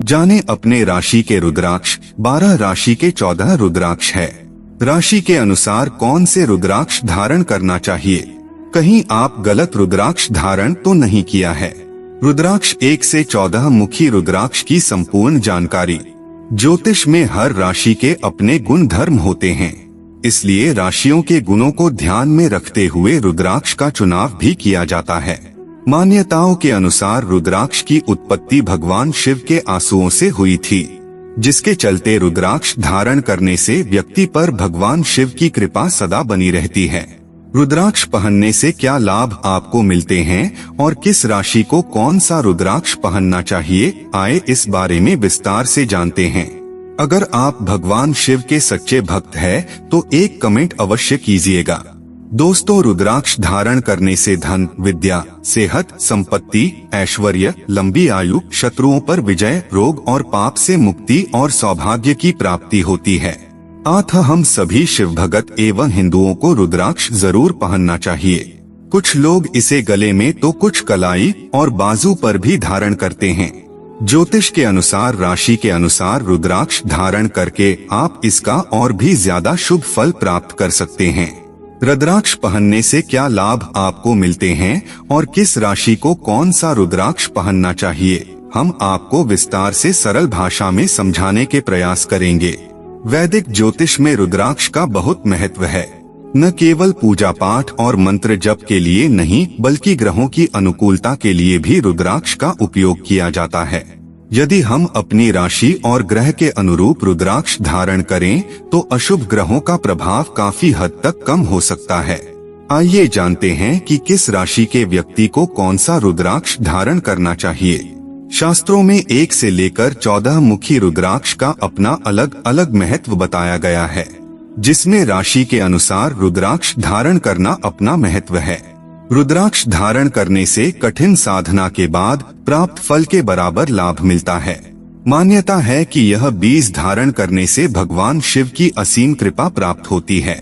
जाने अपने राशि के रुद्राक्ष। 12 राशि के 14 रुद्राक्ष है। राशि के अनुसार कौन से रुद्राक्ष धारण करना चाहिए? कहीं आप गलत रुद्राक्ष धारण तो नहीं किया है? रुद्राक्ष 1 से 14 मुखी रुद्राक्ष की संपूर्ण जानकारी। ज्योतिष में हर राशि के अपने गुण धर्म होते हैं, इसलिए राशियों के गुणों को ध्यान में रखते हुए रुद्राक्ष का चुनाव भी किया जाता है। मान्यताओं के अनुसार रुद्राक्ष की उत्पत्ति भगवान शिव के आंसुओं से हुई थी, जिसके चलते रुद्राक्ष धारण करने से व्यक्ति पर भगवान शिव की कृपा सदा बनी रहती है। रुद्राक्ष पहनने से क्या लाभ आपको मिलते हैं और किस राशि को कौन सा रुद्राक्ष पहनना चाहिए, आए इस बारे में विस्तार से जानते हैं। अगर आप भगवान शिव के सच्चे भक्त हैं, तो एक कमेंट अवश्य कीजिएगा। दोस्तों, रुद्राक्ष धारण करने से धन, विद्या, सेहत, संपत्ति, ऐश्वर्य, लंबी आयु, शत्रुओं पर विजय, रोग और पाप से मुक्ति और सौभाग्य की प्राप्ति होती है। अतः हम सभी शिव भक्त एवं हिंदुओं को रुद्राक्ष जरूर पहनना चाहिए। कुछ लोग इसे गले में तो कुछ कलाई और बाजू पर भी धारण करते हैं। ज्योतिष के अनुसार राशि के अनुसार रुद्राक्ष धारण करके आप इसका और भी ज्यादा शुभ फल प्राप्त कर सकते हैं। रुद्राक्ष पहनने से क्या लाभ आपको मिलते हैं और किस राशि को कौन सा रुद्राक्ष पहनना चाहिए, हम आपको विस्तार से सरल भाषा में समझाने के प्रयास करेंगे। वैदिक ज्योतिष में रुद्राक्ष का बहुत महत्व है। न केवल पूजा पाठ और मंत्र जप के लिए नहीं, बल्कि ग्रहों की अनुकूलता के लिए भी रुद्राक्ष का उपयोग किया जाता है। यदि हम अपनी राशि और ग्रह के अनुरूप रुद्राक्ष धारण करें, तो अशुभ ग्रहों का प्रभाव काफी हद तक कम हो सकता है। आइए जानते हैं कि किस राशि के व्यक्ति को कौन सा रुद्राक्ष धारण करना चाहिए। शास्त्रों में 1 से लेकर 14 मुखी रुद्राक्ष का अपना अलग अलग महत्व बताया गया है, जिसमें राशि के अनुसार रुद्राक्ष धारण करना अपना महत्व है। रुद्राक्ष धारण करने से कठिन साधना के बाद प्राप्त फल के बराबर लाभ मिलता है। मान्यता है कि यह बीज धारण करने से भगवान शिव की असीम कृपा प्राप्त होती है।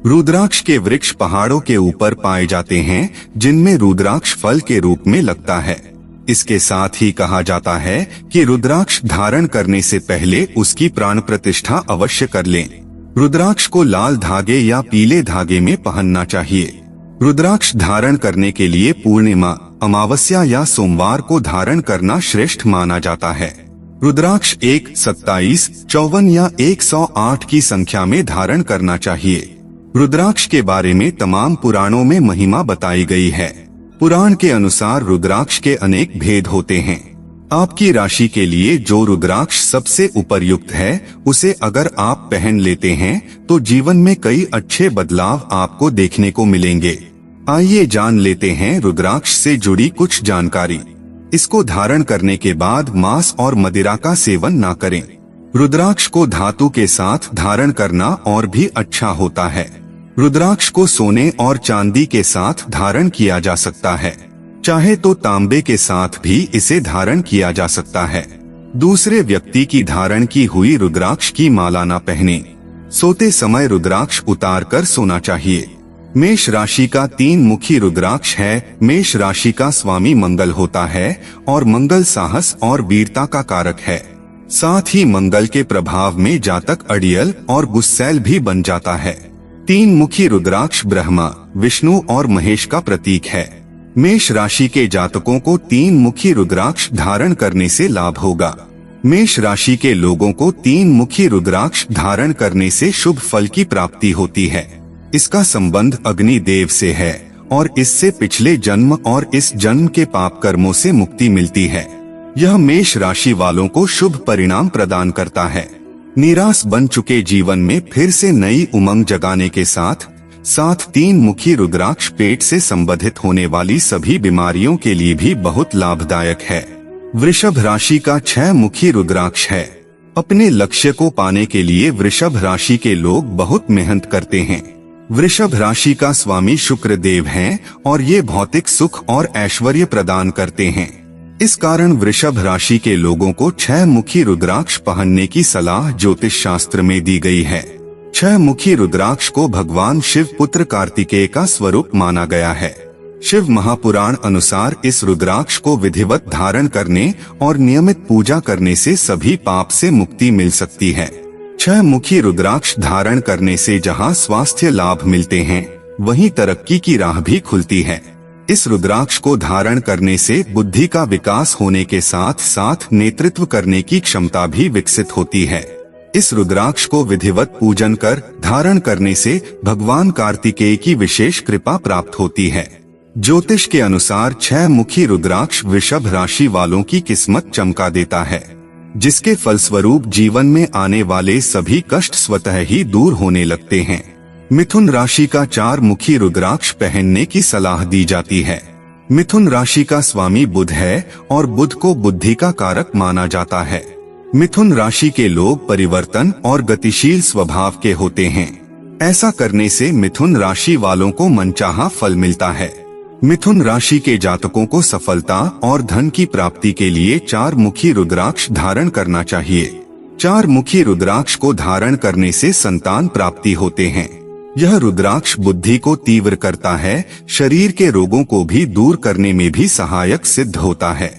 रुद्राक्ष के वृक्ष पहाड़ों के ऊपर पाए जाते हैं, जिनमें रुद्राक्ष फल के रूप में लगता है। इसके साथ ही कहा जाता है कि रुद्राक्ष धारण करने से पहले उसकी प्राण प्रतिष्ठा अवश्य कर लें। रुद्राक्ष को लाल धागे या पीले धागे में पहनना चाहिए। रुद्राक्ष धारण करने के लिए पूर्णिमा, अमावस्या या सोमवार को धारण करना श्रेष्ठ माना जाता है। रुद्राक्ष 1, 27, 54 या 108 की संख्या में धारण करना चाहिए। रुद्राक्ष के बारे में तमाम पुराणों में महिमा बताई गई है। पुराण के अनुसार रुद्राक्ष के अनेक भेद होते हैं। आपकी राशि के लिए जो रुद्राक्ष सबसे उपयुक्त है, उसे अगर आप पहन लेते हैं तो जीवन में कई अच्छे बदलाव आपको देखने को मिलेंगे। आइए जान लेते हैं रुद्राक्ष से जुड़ी कुछ जानकारी। इसको धारण करने के बाद मांस और मदिरा का सेवन ना करें। रुद्राक्ष को धातु के साथ धारण करना और भी अच्छा होता है। रुद्राक्ष को सोने और चांदी के साथ धारण किया जा सकता है, चाहे तो तांबे के साथ भी इसे धारण किया जा सकता है। दूसरे व्यक्ति की धारण की हुई रुद्राक्ष की माला न पहने। सोते समय रुद्राक्ष उतार कर सोना चाहिए। मेष राशि का 3 मुखी रुद्राक्ष है। मेष राशि का स्वामी मंगल होता है और मंगल साहस और वीरता का कारक है। साथ ही मंगल के प्रभाव में जातक अड़ियल और गुस्सैल भी बन जाता है। 3 मुखी रुद्राक्ष ब्रह्मा, विष्णु और महेश का प्रतीक है। मेष राशि के जातकों को 3 मुखी रुद्राक्ष धारण करने से लाभ होगा। मेष राशि के लोगों को 3 मुखी रुद्राक्ष धारण करने से शुभ फल की प्राप्ति होती है। इसका संबंध अग्नि देव से है और इससे पिछले जन्म और इस जन्म के पाप कर्मों से मुक्ति मिलती है। यह मेष राशि वालों को शुभ परिणाम प्रदान करता है। निराश बन चुके जीवन में फिर से नई उमंग जगाने के साथ 3 मुखी रुद्राक्ष पेट से संबंधित होने वाली सभी बीमारियों के लिए भी बहुत लाभदायक है। वृषभ राशि का 6 मुखी रुद्राक्ष है। अपने लक्ष्य को पाने के लिए वृषभ राशि के लोग बहुत मेहनत करते हैं। वृषभ राशि का स्वामी शुक्र देव हैं और ये भौतिक सुख और ऐश्वर्य प्रदान करते हैं। इस कारण वृषभ राशि के लोगों को 6 मुखी रुद्राक्ष पहनने की सलाह ज्योतिष शास्त्र में दी गई है। 6 मुखी रुद्राक्ष को भगवान शिव पुत्र कार्तिकेय का स्वरूप माना गया है। शिव महापुराण अनुसार इस रुद्राक्ष को विधिवत धारण करने और नियमित पूजा करने से सभी पाप से मुक्ति मिल सकती है। 6 मुखी रुद्राक्ष धारण करने से जहां स्वास्थ्य लाभ मिलते हैं, वहीं तरक्की की राह भी खुलती है। इस रुद्राक्ष को धारण करने से बुद्धि का विकास होने के साथ साथ नेतृत्व करने की क्षमता भी विकसित होती है। इस रुद्राक्ष को विधिवत पूजन कर धारण करने से भगवान कार्तिकेय की विशेष कृपा प्राप्त होती है। ज्योतिष के अनुसार 6 मुखी रुद्राक्ष वृषभ राशि वालों की किस्मत चमका देता है, जिसके फलस्वरूप जीवन में आने वाले सभी कष्ट स्वतः ही दूर होने लगते हैं। मिथुन राशि का 4 मुखी रुद्राक्ष पहनने की सलाह दी जाती है। मिथुन राशि का स्वामी बुध है और बुध को बुद्धि का कारक माना जाता है। मिथुन राशि के लोग परिवर्तन और गतिशील स्वभाव के होते हैं। ऐसा करने से मिथुन राशि वालों को मनचाहा फल मिलता है। मिथुन राशि के जातकों को सफलता और धन की प्राप्ति के लिए 4 मुखी रुद्राक्ष धारण करना चाहिए। 4 मुखी रुद्राक्ष को धारण करने से संतान प्राप्ति होते हैं। यह रुद्राक्ष बुद्धि को तीव्र करता है, शरीर के रोगों को भी दूर करने में भी सहायक सिद्ध होता है।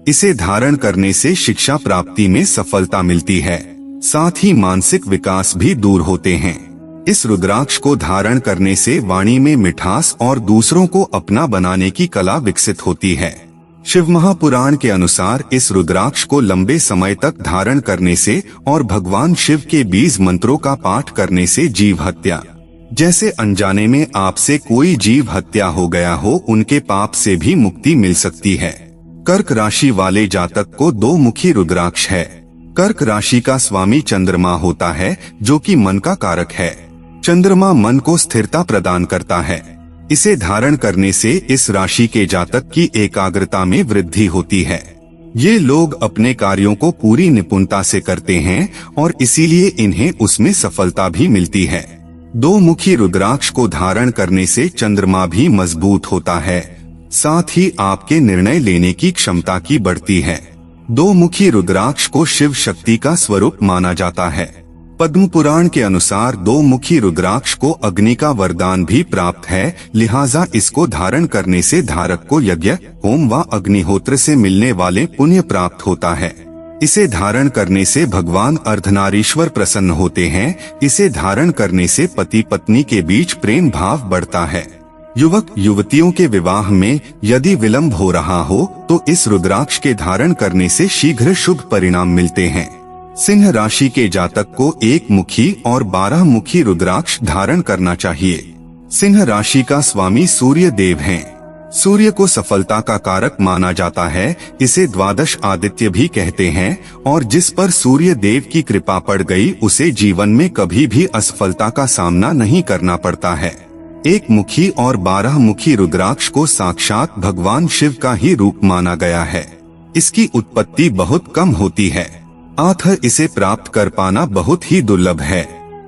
इसे धारण करने से शिक्षा प्राप्ति में सफलता मिलती है, साथ ही मानसिक विकास भी दूर होते हैं। इस रुद्राक्ष को धारण करने से वाणी में मिठास और दूसरों को अपना बनाने की कला विकसित होती है। शिव महापुराण के अनुसार इस रुद्राक्ष को लंबे समय तक धारण करने से और भगवान शिव के 20 मंत्रों का पाठ करने से जीव हत्या, जैसे अनजाने में आपसे कोई जीव हत्या हो गया हो, उनके पाप से भी मुक्ति मिल सकती है। कर्क राशि वाले जातक को 2 मुखी रुद्राक्ष है। कर्क राशि का स्वामी चंद्रमा होता है, जो कि मन का कारक है। चंद्रमा मन को स्थिरता प्रदान करता है। इसे धारण करने से इस राशि के जातक की एकाग्रता में वृद्धि होती है। ये लोग अपने कार्यों को पूरी निपुणता से करते हैं और इसीलिए इन्हें उसमें सफलता भी मिलती है। 2 मुखी रुद्राक्ष को धारण करने से चंद्रमा भी मजबूत होता है, साथ ही आपके निर्णय लेने की क्षमता की बढ़ती है। 2 मुखी रुद्राक्ष को शिव शक्ति का स्वरूप माना जाता है। पद्म पुराण के अनुसार 2 मुखी रुद्राक्ष को अग्नि का वरदान भी प्राप्त है, लिहाजा इसको धारण करने से धारक को यज्ञ, होम व अग्निहोत्र से मिलने वाले पुण्य प्राप्त होता है। इसे धारण करने से भगवान अर्धनारीश्वर प्रसन्न होते हैं। इसे धारण करने से पति पत्नी के बीच प्रेम भाव बढ़ता है। युवक युवतियों के विवाह में यदि विलंब हो रहा हो तो इस रुद्राक्ष के धारण करने से शीघ्र शुभ परिणाम मिलते हैं। सिंह राशि के जातक को 1 मुखी और 12 मुखी रुद्राक्ष धारण करना चाहिए। सिंह राशि का स्वामी सूर्य देव हैं। सूर्य को सफलता का कारक माना जाता है। इसे द्वादश आदित्य भी कहते हैं और जिस पर सूर्य देव की कृपा पड़ गई उसे जीवन में कभी भी असफलता का सामना नहीं करना पड़ता है। 1 मुखी और 12 मुखी रुद्राक्ष को साक्षात भगवान शिव का ही रूप माना गया है। इसकी उत्पत्ति बहुत कम होती है, अतः इसे प्राप्त कर पाना बहुत ही दुर्लभ है।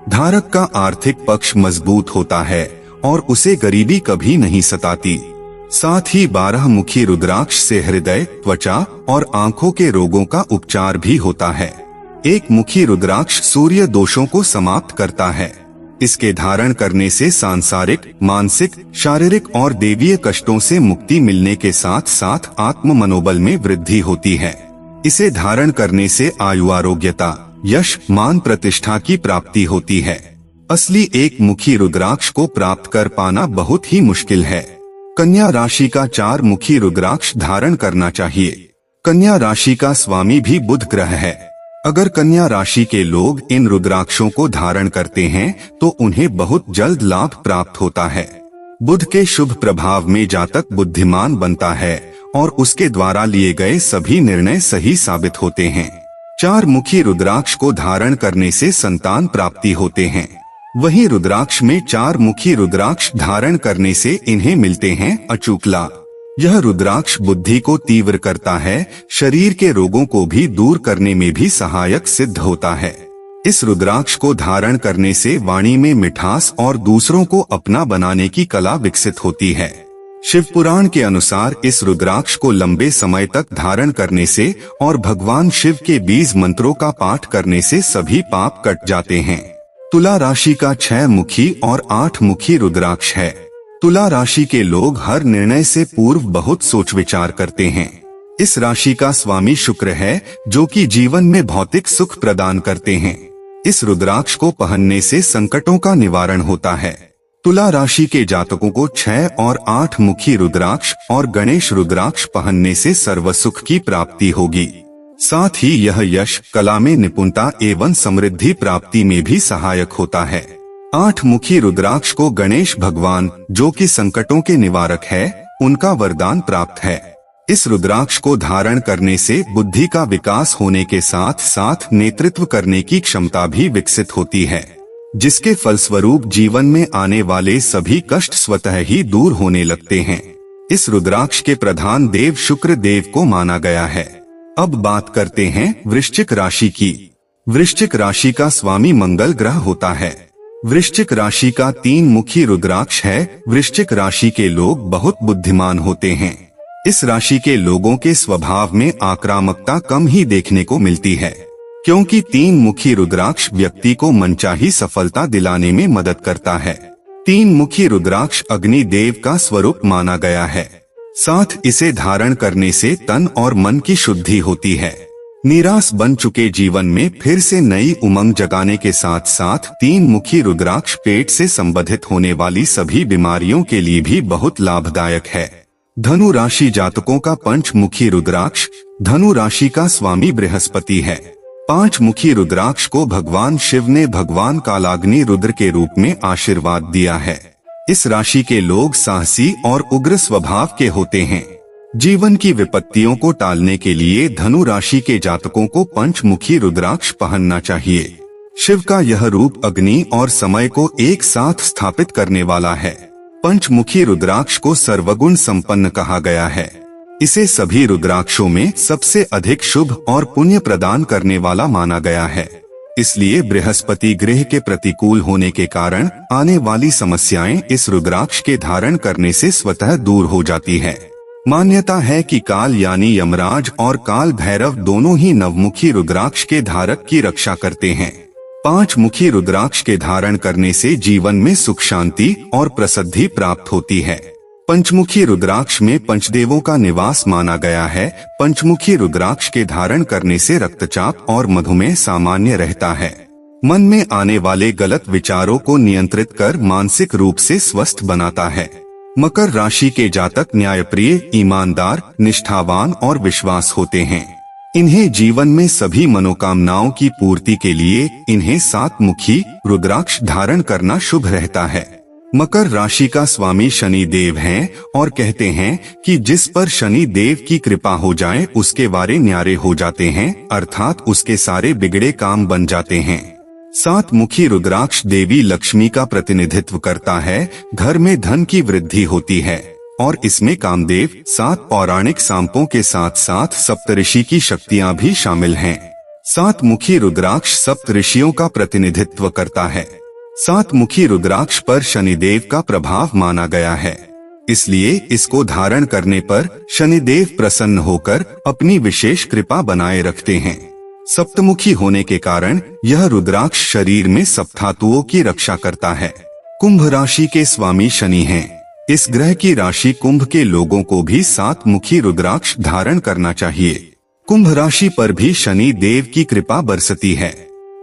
धारक का आर्थिक पक्ष मजबूत होता है और उसे गरीबी कभी नहीं सताती। साथ ही 12 मुखी रुद्राक्ष से हृदय, त्वचा और आंखों के रोगों का उपचार भी होता है। 1 मुखी रुद्राक्ष सूर्य दोषों को समाप्त करता है। इसके धारण करने से सांसारिक, मानसिक, शारीरिक और देवीय कष्टों से मुक्ति मिलने के साथ साथ आत्म मनोबल में वृद्धि होती है। इसे धारण करने से आयु, आरोग्यता, यश, मान, प्रतिष्ठा की प्राप्ति होती है। असली 1 मुखी रुद्राक्ष को प्राप्त कर पाना बहुत ही मुश्किल है। कन्या राशि का 4 मुखी रुद्राक्ष धारण करना चाहिए। कन्या राशि का स्वामी भी बुध ग्रह है। अगर कन्या राशि के लोग इन रुद्राक्षों को धारण करते हैं तो उन्हें बहुत जल्द लाभ प्राप्त होता है। बुध के शुभ प्रभाव में जातक बुद्धिमान बनता है और उसके द्वारा लिए गए सभी निर्णय सही साबित होते हैं। 4 मुखी रुद्राक्ष को धारण करने से संतान प्राप्ति होते हैं। वहीं रुद्राक्ष में 4 मुखी रुद्राक्ष धारण करने से इन्हें मिलते हैं अचूक लाभ। यह रुद्राक्ष बुद्धि को तीव्र करता है, शरीर के रोगों को भी दूर करने में भी सहायक सिद्ध होता है। इस रुद्राक्ष को धारण करने से वाणी में मिठास और दूसरों को अपना बनाने की कला विकसित होती है। शिव पुराण के अनुसार इस रुद्राक्ष को लंबे समय तक धारण करने से और भगवान शिव के 20 मंत्रों का पाठ करने से सभी पाप कट जाते हैं। तुला राशि का 6 मुखी और 8 मुखी रुद्राक्ष है। तुला राशि के लोग हर निर्णय से पूर्व बहुत सोच विचार करते हैं। इस राशि का स्वामी शुक्र है, जो कि जीवन में भौतिक सुख प्रदान करते हैं। इस रुद्राक्ष को पहनने से संकटों का निवारण होता है। तुला राशि के जातकों को 6 और 8 मुखी रुद्राक्ष और गणेश रुद्राक्ष पहनने से सर्व सुख की प्राप्ति होगी। साथ ही यह यश, कला में निपुणता एवं समृद्धि प्राप्ति में भी सहायक होता है। 8 मुखी रुद्राक्ष को गणेश भगवान, जो कि संकटों के निवारक है, उनका वरदान प्राप्त है। इस रुद्राक्ष को धारण करने से बुद्धि का विकास होने के साथ साथ नेतृत्व करने की क्षमता भी विकसित होती है, जिसके फलस्वरूप जीवन में आने वाले सभी कष्ट स्वतः ही दूर होने लगते हैं। इस रुद्राक्ष के प्रधान देव शुक्र देव को माना गया है। अब बात करते हैं वृश्चिक राशि की। वृश्चिक राशि का स्वामी मंगल ग्रह होता है। वृश्चिक राशि का 3 मुखी रुद्राक्ष है। वृश्चिक राशि के लोग बहुत बुद्धिमान होते हैं। इस राशि के लोगों के स्वभाव में आक्रामकता कम ही देखने को मिलती है, क्योंकि 3 मुखी रुद्राक्ष व्यक्ति को मनचाही सफलता दिलाने में मदद करता है। 3 मुखी रुद्राक्ष अग्नि देव का स्वरूप माना गया है। साथ इसे धारण करने से तन और मन की शुद्धि होती है। निराश बन चुके जीवन में फिर से नई उमंग जगाने के साथ साथ 3 मुखी रुद्राक्ष पेट से संबंधित होने वाली सभी बीमारियों के लिए भी बहुत लाभदायक है। धनु राशि जातकों का पंचमुखी रुद्राक्ष। धनु राशि का स्वामी बृहस्पति है। 5 मुखी रुद्राक्ष को भगवान शिव ने भगवान कालाग्नि रुद्र के रूप में आशीर्वाद दिया है। इस राशि के लोग साहसी और उग्र स्वभाव के होते हैं। जीवन की विपत्तियों को टालने के लिए धनु राशि के जातकों को पंचमुखी रुद्राक्ष पहनना चाहिए। शिव का यह रूप अग्नि और समय को एक साथ स्थापित करने वाला है। पंचमुखी रुद्राक्ष को सर्वगुण संपन्न कहा गया है। इसे सभी रुद्राक्षों में सबसे अधिक शुभ और पुण्य प्रदान करने वाला माना गया है। इसलिए बृहस्पति ग्रह के प्रतिकूल होने के कारण आने वाली समस्याएं इस रुद्राक्ष के धारण करने से स्वतः दूर हो जाती है। मान्यता है कि काल यानी यमराज और काल भैरव दोनों ही नवमुखी रुद्राक्ष के धारक की रक्षा करते हैं। 5 मुखी रुद्राक्ष के धारण करने से जीवन में सुख शांति और प्रसिद्धि प्राप्त होती है। पंचमुखी रुद्राक्ष में पंचदेवों का निवास माना गया है। पंचमुखी रुद्राक्ष के धारण करने से रक्तचाप और मधुमेह सामान्य रहता है। मन में आने वाले गलत विचारों को नियंत्रित कर मानसिक रूप से स्वस्थ बनाता है। मकर राशि के जातक न्यायप्रिय, ईमानदार, निष्ठावान और विश्वास होते हैं। इन्हें जीवन में सभी मनोकामनाओं की पूर्ति के लिए इन्हें 7 मुखी रुद्राक्ष धारण करना शुभ रहता है। मकर राशि का स्वामी शनि देव हैं और कहते हैं कि जिस पर शनि देव की कृपा हो जाए उसके वारे न्यारे हो जाते हैं, अर्थात उसके सारे बिगड़े काम बन जाते हैं। 7 मुखी रुद्राक्ष देवी लक्ष्मी का प्रतिनिधित्व करता है। घर में धन की वृद्धि होती है और इसमें कामदेव, 7 पौराणिक सांपों के साथ साथ सप्तऋषि की शक्तियां भी शामिल हैं। 7 मुखी रुद्राक्ष सप्तऋषियों का प्रतिनिधित्व करता है। 7 मुखी रुद्राक्ष पर शनिदेव का प्रभाव माना गया है, इसलिए इसको धारण करने पर शनिदेव प्रसन्न होकर अपनी विशेष कृपा बनाए रखते हैं। सप्तमुखी होने के कारण यह रुद्राक्ष शरीर में सप्तधातुओं की रक्षा करता है। कुंभ राशि के स्वामी शनि हैं। इस ग्रह की राशि कुंभ के लोगों को भी 7 मुखी रुद्राक्ष धारण करना चाहिए। कुंभ राशि पर भी शनि देव की कृपा बरसती है।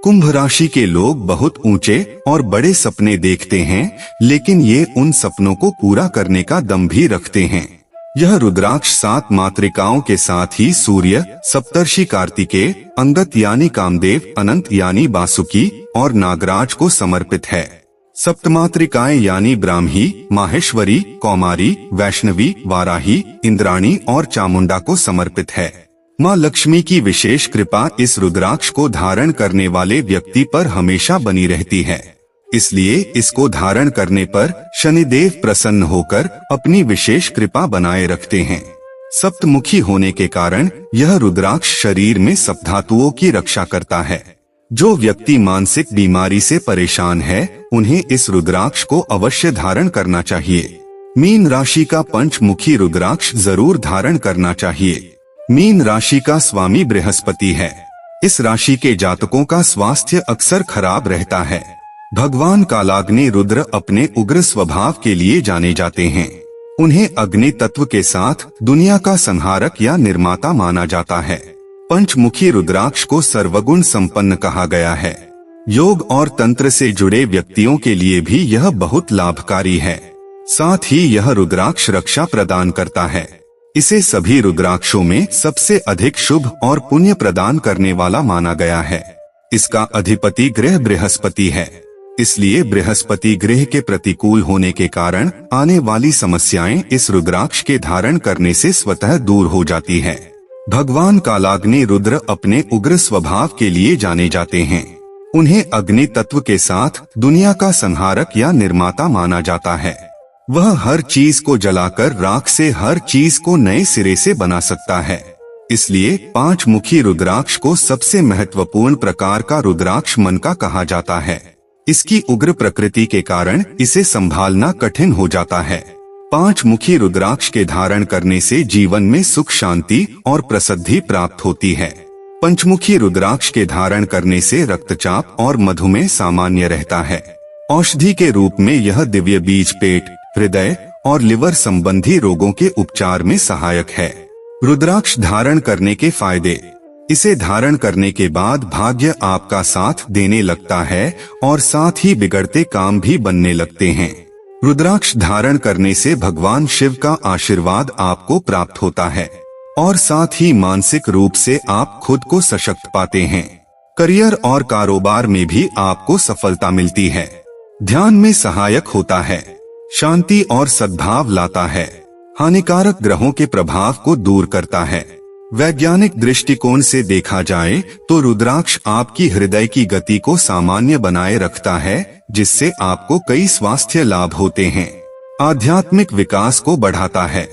कुंभ राशि के लोग बहुत ऊंचे और बड़े सपने देखते हैं, लेकिन ये उन सपनों को पूरा करने का दम भी रखते हैं। यह रुद्राक्ष 7 मातृकाओं के साथ ही सूर्य, सप्तर्षि कार्तिकेय, अंगत यानी कामदेव, अनंत यानी वासुकी और नागराज को समर्पित है। सप्तमातृकाएं यानी ब्राह्मी, माहेश्वरी, कौमारी, वैष्णवी, वाराही, इंद्राणी और चामुंडा को समर्पित है। माँ लक्ष्मी की विशेष कृपा इस रुद्राक्ष को धारण करने वाले व्यक्ति पर हमेशा बनी रहती है, इसलिए इसको धारण करने पर शनिदेव प्रसन्न होकर अपनी विशेष कृपा बनाए रखते हैं। सप्तमुखी होने के कारण यह रुद्राक्ष शरीर में सप्तधातुओं की रक्षा करता है। जो व्यक्ति मानसिक बीमारी से परेशान है उन्हें इस रुद्राक्ष को अवश्य धारण करना चाहिए। मीन राशि का पंचमुखी रुद्राक्ष जरूर धारण करना चाहिए। मीन राशि का स्वामी बृहस्पति है। इस राशि के जातकों का स्वास्थ्य अक्सर खराब रहता है। भगवान कालाग्नि रुद्र अपने उग्र स्वभाव के लिए जाने जाते हैं। उन्हें अग्नि तत्व के साथ दुनिया का संहारक या निर्माता माना जाता है। पंचमुखी रुद्राक्ष को सर्वगुण संपन्न कहा गया है। योग और तंत्र से जुड़े व्यक्तियों के लिए भी यह बहुत लाभकारी है। साथ ही यह रुद्राक्ष रक्षा प्रदान करता है। इसे सभी रुद्राक्षों में सबसे अधिक शुभ और पुण्य प्रदान करने वाला माना गया है। इसका अधिपति ग्रह बृहस्पति है, इसलिए बृहस्पति ग्रह के प्रतिकूल होने के कारण आने वाली समस्याएं इस रुद्राक्ष के धारण करने से स्वतः दूर हो जाती है। भगवान कालाग्नि रुद्र अपने उग्र स्वभाव के लिए जाने जाते हैं। उन्हें अग्नि तत्व के साथ दुनिया का संहारक या निर्माता माना जाता है। वह हर चीज को जलाकर राख से हर चीज को नए सिरे से बना सकता है। इसलिए पांच मुखी रुद्राक्ष को सबसे महत्वपूर्ण प्रकार का रुद्राक्ष मन का कहा जाता है। इसकी उग्र प्रकृति के कारण इसे संभालना कठिन हो जाता है। पांच मुखी रुद्राक्ष के धारण करने से जीवन में सुख शांति और प्रसिद्धि प्राप्त होती है। पंचमुखी रुद्राक्ष के धारण करने से रक्तचाप और मधुमेह सामान्य रहता है। औषधि के रूप में यह दिव्य बीज पेट, हृदय और लिवर संबंधी रोगों के उपचार में सहायक है। रुद्राक्ष धारण करने के फायदे। इसे धारण करने के बाद भाग्य आपका साथ देने लगता है और साथ ही बिगड़ते काम भी बनने लगते हैं। रुद्राक्ष धारण करने से भगवान शिव का आशीर्वाद आपको प्राप्त होता है और साथ ही मानसिक रूप से आप खुद को सशक्त पाते हैं। करियर और कारोबार में भी आपको सफलता मिलती है। ध्यान में सहायक होता है, शांति और सद्भाव लाता है, हानिकारक ग्रहों के प्रभाव को दूर करता है। वैज्ञानिक दृष्टिकोण से देखा जाए तो रुद्राक्ष आपकी हृदय की गति को सामान्य बनाए रखता है, जिससे आपको कई स्वास्थ्य लाभ होते हैं। आध्यात्मिक विकास को बढ़ाता है।